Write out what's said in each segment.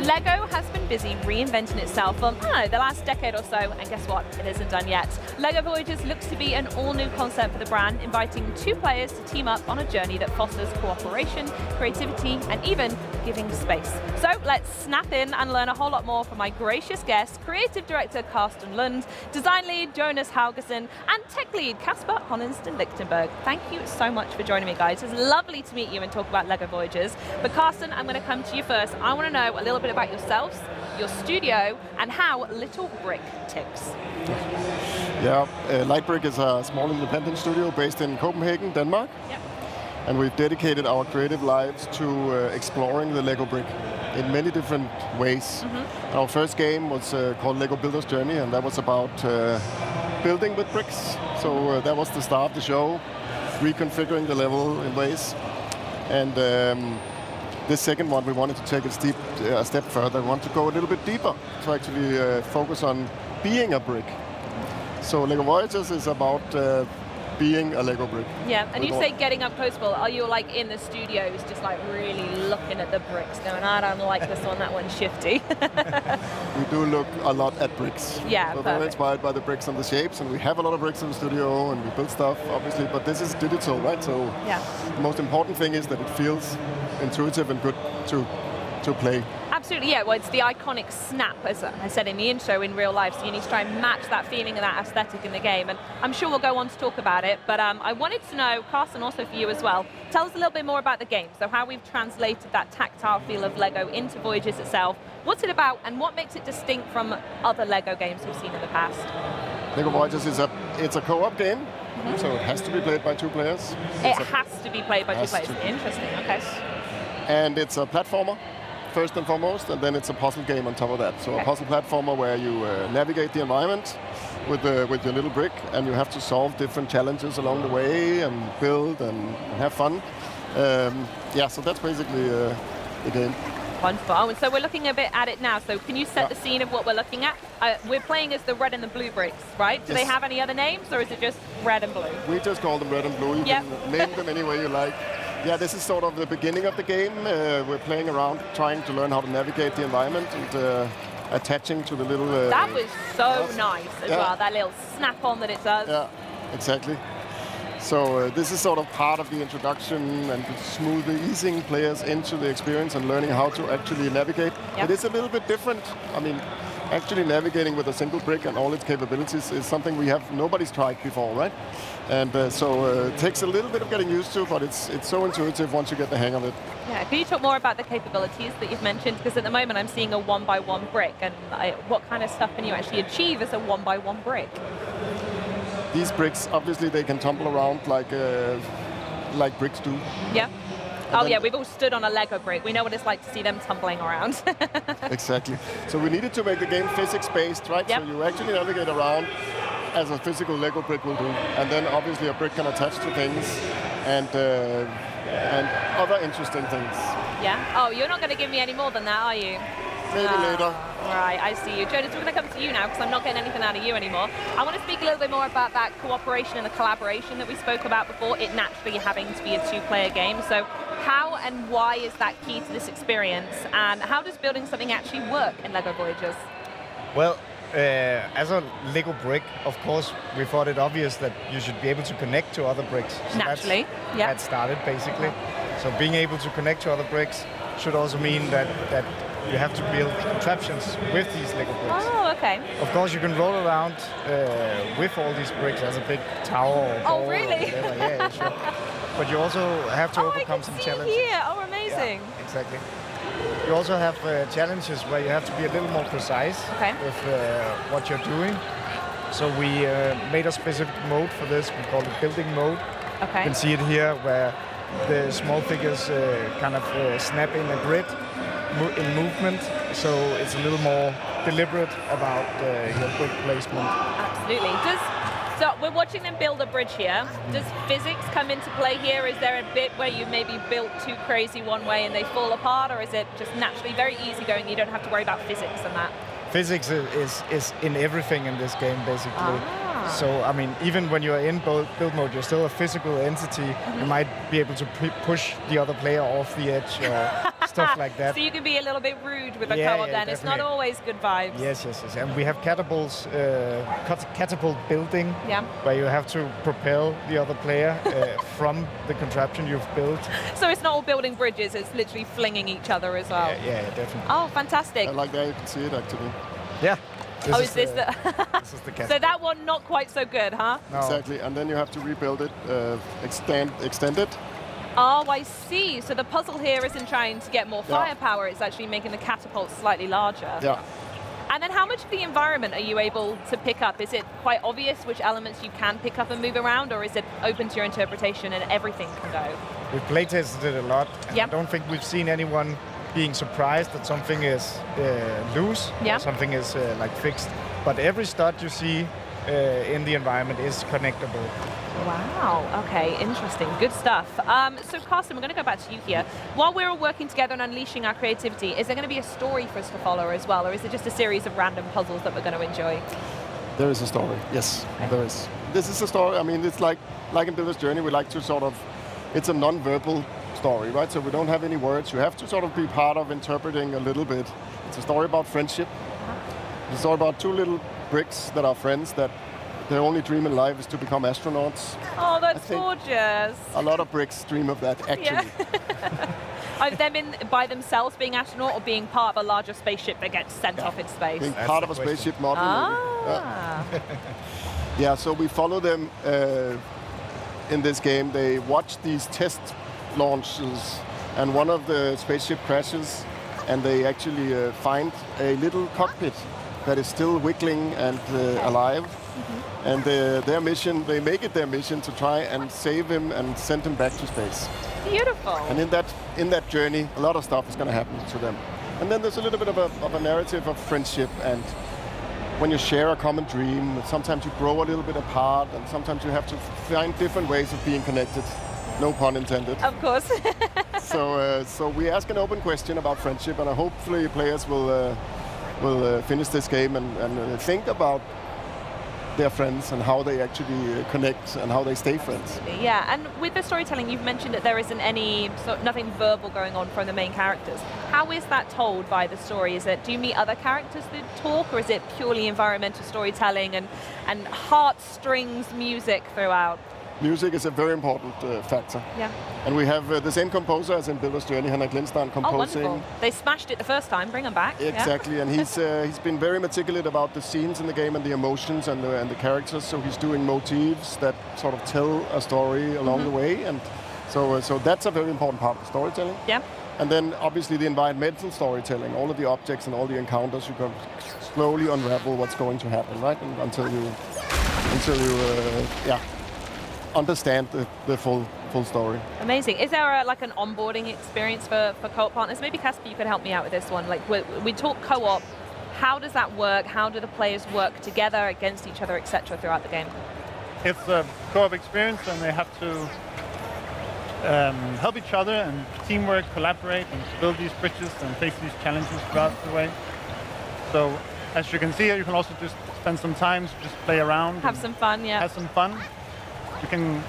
Lego has been busy reinventing itself for, I don't know, the last decade or so, and guess what? It isn't done yet. Lego Voyagers looks to be an all-new concept for the brand, inviting two players to team up on a journey that fosters cooperation, creativity, and even giving space. So let's snap in and learn a whole lot more from my gracious guests, creative director Carsten Lund, design lead Jonas Haugesson, and tech lead Kasper Honningston-Lichtenberg. Thank you so much for joining me, guys. It's lovely to meet you and talk about Lego Voyagers. But Carsten, I'm going to come to you first. I want to know a little bit about yourselves, your studio, and how Little Brick ticks. Yeah, Lightbrick is a small independent studio based in Copenhagen, Denmark. Yep. And we've dedicated our creative lives to exploring the Lego brick in many different ways. Mm-hmm. Our first game was called Lego Builder's Journey, and that was about building with bricks. So that was the start of the show, reconfiguring the level in ways. And this second one, we wanted to take it a step further. We want to go a little bit deeper to actually focus on being a brick. So Lego Voyagers is about being a Lego brick. Yeah, and you say getting up close, Paul. Are you like in the studios just like really looking at the bricks going, I don't like this one, that one's shifty? We do look a lot at bricks. Yeah, so we're inspired by the bricks and the shapes, and we have a lot of bricks in the studio, and we build stuff, obviously, but this is digital, right? So yeah. The most important thing is that it feels intuitive and good to play. Absolutely, yeah. Well, it's the iconic snap, as I said in the intro, in real life, so you need to try and match that feeling and that aesthetic in the game, and I'm sure we'll go on to talk about it, but I wanted to know, Carsten, also for you as well, tell us a little bit more about the game, so how we've translated that tactile feel of Lego into Voyagers itself. What's it about, and what makes it distinct from other Lego games we've seen in the past? Lego Voyagers is a co-op game, so it has to be played by two players. It has to be played by two players. Interesting, okay. And it's a platformer, first and foremost, and then it's a puzzle game on top of that. So a puzzle platformer where you navigate the environment with your little brick, and you have to solve different challenges along the way and build and have fun. Yeah, so that's basically the game. Wonderful. Oh, and so we're looking a bit at it now. So can you set the scene of what we're looking at? We're playing as the red and the blue bricks, right? Do they have any other names, or is it just red and blue? We just call them red and blue. You can name them any way you like. Yeah, this is sort of the beginning of the game. We're playing around, trying to learn how to navigate the environment and attaching to the little... that was so nice as well, that little snap-on that it does. Yeah, exactly. So this is sort of part of the introduction and smoothly easing players into the experience and learning how to actually navigate. It is a little bit different. I mean, actually navigating with a single brick and all its capabilities is something nobody's tried before, right? And so it takes a little bit of getting used to, but it's so intuitive once you get the hang of it. Yeah, can you talk more about the capabilities that you've mentioned? Because at the moment I'm seeing a 1x1 brick, and what kind of stuff can you actually achieve as a 1x1 brick? These bricks, obviously, they can tumble around like bricks do. Yeah. Oh yeah, we've all stood on a Lego brick. We know what it's like to see them tumbling around. Exactly. So we needed to make the game physics-based, right? Yep. So you actually navigate around as a physical Lego brick will do. And then obviously a brick can attach to things and other interesting things. Yeah? Oh, you're not going to give me any more than that, are you? Maybe later. Right, I see you. Jonas, we're going to come to you now because I'm not getting anything out of you anymore. I want to speak a little bit more about that cooperation and the collaboration that we spoke about before, it naturally having to be a two-player game. So how and why is that key to this experience, and how does building something actually work in Lego Voyagers? Well, as a Lego brick, of course, we thought it obvious that you should be able to connect to other bricks. So naturally, that started, basically. So being able to connect to other bricks should also mean that you have to build contraptions with these Lego bricks. Oh, okay. Of course, you can roll around with all these bricks as a big tower or ball. Oh, really? Or whatever. Yeah, sure. But you also have to overcome some challenges. Here. Oh, amazing. Yeah, exactly. You also have challenges where you have to be a little more precise with what you're doing. So we made a specific mode for this. We call it building mode. Okay. You can see it here where the small figures kind of snap in a grid in movement. So it's a little more deliberate about your brick placement. Absolutely. So we're watching them build a bridge here. Does physics come into play here? Is there a bit where you maybe built too crazy one way and they fall apart, or is it just naturally very easygoing? You don't have to worry about physics and that? Physics is in everything in this game, basically. So, I mean, even when you're in build mode, you're still a physical entity. You might be able to push the other player off the edge or stuff like that. So you can be a little bit rude with a co-op then. definitely. It's not always good vibes. Yes. And we have catapults, catapult building, where you have to propel the other player from the contraption you've built. So it's not all building bridges, it's literally flinging each other as well. Yeah, definitely. Oh, fantastic. I like that, you can see it actually. Yeah. Is this the this is the catapult. So that one not quite so good, huh? No. Exactly, and then you have to rebuild it, extend it. Oh, I see. So the puzzle here isn't trying to get more firepower, it's actually making the catapult slightly larger. Yeah. And then how much of the environment are you able to pick up? Is it quite obvious which elements you can pick up and move around, or is it open to your interpretation and everything can go? We've playtested it a lot, and I don't think we've seen anyone being surprised that something is loose, or something is like fixed. But every stud you see in the environment is connectable. Wow, okay, interesting, good stuff. So Carsten, we're going to go back to you here. While we're all working together and unleashing our creativity, is there going to be a story for us to follow as well, or is it just a series of random puzzles that we're going to enjoy? There is a story, yes, there is. This is a story, I mean, it's like in Builder's Journey, we like to sort of, it's a non-verbal story, right? So we don't have any words, you have to sort of be part of interpreting a little bit. It's a story about friendship. It's a story about two little bricks that are friends that their only dream in life is to become astronauts. Oh, that's gorgeous. A lot of bricks dream of that, actually. Have them in by themselves being astronaut or being part of a larger spaceship that gets sent off in space? Being part of a spaceship model. Yeah, so we follow them in this game. They watch these test launches, and one of the spaceship crashes, and they actually find a little cockpit that is still wiggling and alive. And their mission, they make it their mission to try and save him and send him back to space. Beautiful. And in that journey, a lot of stuff is going to happen to them. And then there's a little bit of a narrative of friendship, and when you share a common dream, sometimes you grow a little bit apart, and sometimes you have to find different ways of being connected. No pun intended. Of course. So we ask an open question about friendship, and hopefully players will finish this game and think about their friends and how they actually connect and how they stay friends. Yeah, and with the storytelling, you've mentioned that there isn't nothing verbal going on from the main characters. How is that told by the story? Do you meet other characters that talk, or is it purely environmental storytelling and heartstrings music throughout? Music is a very important factor. Yeah. And we have the same composer as in Builder's Journey, Henrik Lindstrand, composing. Oh, wonderful. They smashed it the first time, bring them back. Exactly, and he's been very meticulous about the scenes in the game and the emotions and the characters, so he's doing motifs that sort of tell a story along the way, and so that's a very important part of the storytelling. Yeah. And then obviously the environmental storytelling, all of the objects and all the encounters, you can slowly unravel what's going to happen, right? And until you understand the full story. Amazing. Is there like an onboarding experience for co-op partners? Maybe Casper, you could help me out with this one. Like we talk co-op. How does that work? How do the players work together against each other, etc., throughout the game? It's a co-op experience, and they have to help each other and teamwork, collaborate, and build these bridges and face these challenges throughout the way. So, as you can see here, you can also just spend some time to just play around. Have some fun, yeah. Have some fun. You can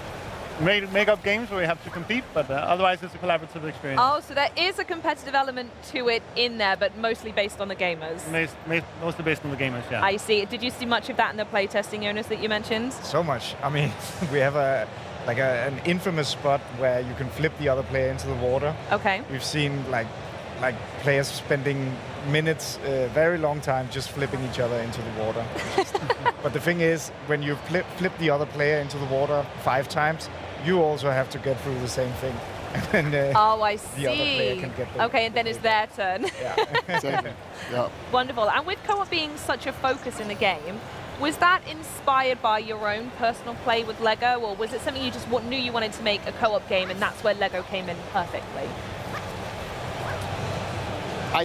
make up games where you have to compete, but otherwise it's a collaborative experience. Oh, so there is a competitive element to it in there, but mostly based on the gamers. Mostly based on the gamers, yeah. I see. Did you see much of that in the playtesting, Jonas, that you mentioned? So much. I mean, we have an infamous spot where you can flip the other player into the water. Okay. We've seen like players spending minutes, very long time, just flipping each other into the water. But the thing is, when you flip the other player into the water 5 times, you also have to get through the same thing. And oh, I see. The other player can get okay, and then it's their turn. Yeah. Exactly. Yeah. Wonderful. And with co-op being such a focus in the game, was that inspired by your own personal play with Lego, or was it something you just knew you wanted to make a co-op game, and that's where Lego came in perfectly? I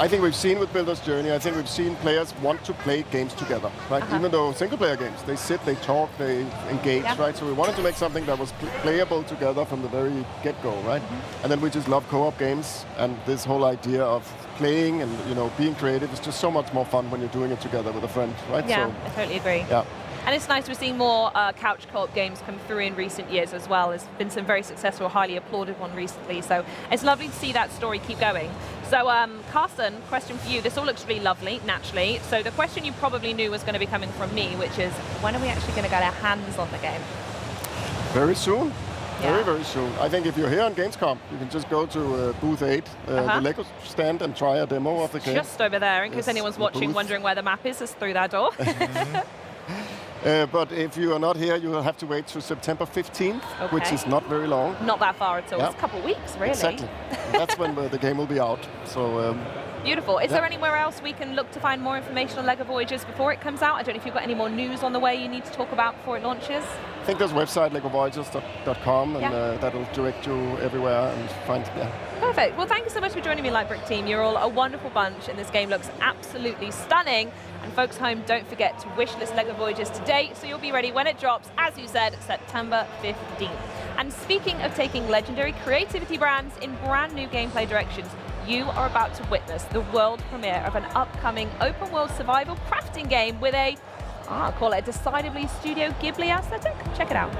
think we've seen with Builder's Journey, I think we've seen players want to play games together, right? Even though single-player games, they sit, they talk, they engage, right? So we wanted to make something that was playable together from the very get-go, right? And then we just love co-op games, and this whole idea of playing and being creative is just so much more fun when you're doing it together with a friend, right? Yeah, so, I totally agree. Yeah. And it's nice we're seeing more couch co-op games come through in recent years as well. There's been some very successful, highly applauded one recently. So it's lovely to see that story keep going. So Carsten, question for you. This all looks really lovely, naturally. So the question you probably knew was going to be coming from me, which is, when are we actually going to get our hands on the game? Very soon. Yeah. Very, very soon. I think if you're here on Gamescom, you can just go to booth 8, the Lego stand, and try a demo of the game. Just over there, in case anyone's watching, wondering where the map is, it's through that door. But if you are not here, you will have to wait to September 15th, which is not very long. Not that far at all. It's a couple of weeks, really. Exactly. That's when the game will be out. So. Beautiful. Is there anywhere else we can look to find more information on LEGO Voyagers before it comes out? I don't know if you've got any more news on the way you need to talk about before it launches. I think there's a website, legovoyagers.com, and that'll direct you everywhere and find, Perfect. Well, thank you so much for joining me, Lightbrick team. You're all a wonderful bunch, and this game looks absolutely stunning. And folks home, don't forget to wishlist LEGO Voyagers today, so you'll be ready when it drops, as you said, September 15th. And speaking of taking legendary creativity brands in brand new gameplay directions, you are about to witness the world premiere of an upcoming open-world survival crafting game with a, I'll call it a decidedly Studio Ghibli aesthetic. Check it out.